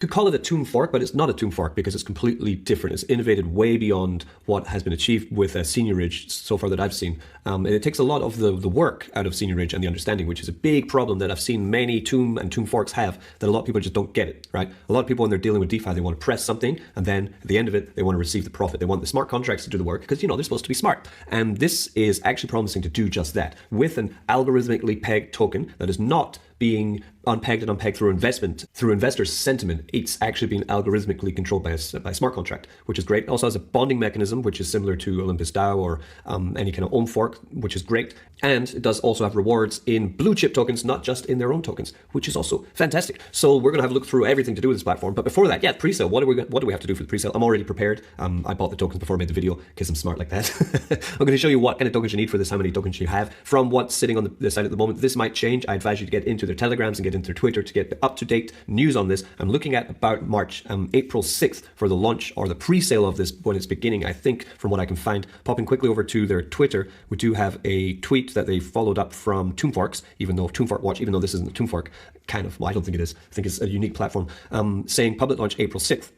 could call it a tomb fork, but it's not a tomb fork because it's completely different. It's innovated way beyond what has been achieved with Seigniorage so far that I've seen. And it takes a lot of the work out of Seigniorage and the understanding, which is a big problem that I've seen many tomb and tomb forks have, that a lot of people just don't get it, right? A lot of people when they're dealing with DeFi, they want to press something, and then at the end of it, they want to receive the profit. They want the smart contracts to do the work because, you know, they're supposed to be smart. And this is actually promising to do just that with an algorithmically pegged token that is not being unpegged and unpegged through investor sentiment. It's actually being algorithmically controlled by a smart contract, which is great. It also has a bonding mechanism, which is similar to Olympus DAO or any kind of own fork, which is great. And it does also have rewards in blue chip tokens, not just in their own tokens, which is also fantastic. So we're going to have a look through everything to do with this platform. But before that, yeah, pre-sale. What do we have to do for the pre-sale? I'm already prepared. I bought the tokens before I made the video because I'm smart like that. I'm going to show you what kind of tokens you need for this, how many tokens you have from what's sitting on the site at the moment. This might change. I advise you to get into their Telegrams and get into their Twitter to get up-to-date news on this. I'm looking at about April 6th for the launch or the pre-sale of this when it's beginning, I think, from what I can find. Popping quickly over to their Twitter, we do have a tweet that they followed up from Toonforks, even though Toonfork Watch, even though this isn't a Toonfork, kind of, well, I don't think it is. I think it's a unique platform, saying public launch April 6th.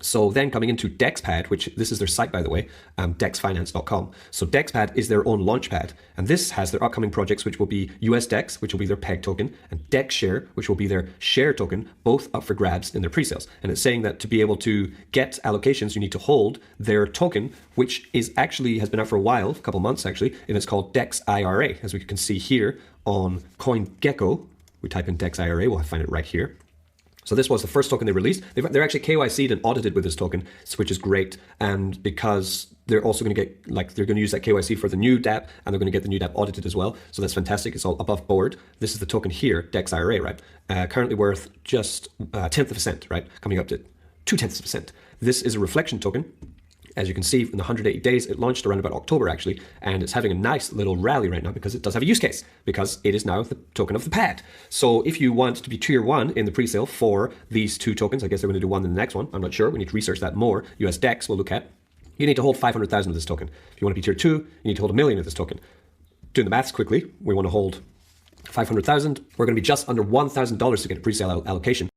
So then coming into DexPad, which this is their site, by the way, dexfinance.com. So DexPad is their own launchpad. And this has their upcoming projects, which will be USDex, which will be their peg token, and DexShare, which will be their share token, both up for grabs in their pre-sales. And it's saying that to be able to get allocations, you need to hold their token, which is actually has been out for a while, a couple months actually, and it's called DexIRA, as we can see here on CoinGecko. We type in DexIRA, we'll find it right here. So this was the first token they released. They're actually KYC'd and audited with this token, which is great. And because they're also going to get, they're going to use that KYC for the new DApp, and they're going to get the new DApp audited as well. So that's fantastic. It's all above board. This is the token here, DexIRA, right? Currently worth just a tenth of a cent, right? Coming up to 0.2%. This is a reflection token. As you can see, in the 180 days, it launched around about October, actually, and it's having a nice little rally right now because it does have a use case, because it is now the token of the pad. So if you want to be tier 1 in the pre-sale for these two tokens, I guess they're going to do one in the next one. I'm not sure. We need to research that more. USDex we'll look at. You need to hold 500,000 of this token. If you want to be tier 2, you need to hold 1 million of this token. Doing the maths quickly, we want to hold 500,000. We're going to be just under $1,000 to get a pre-sale allocation.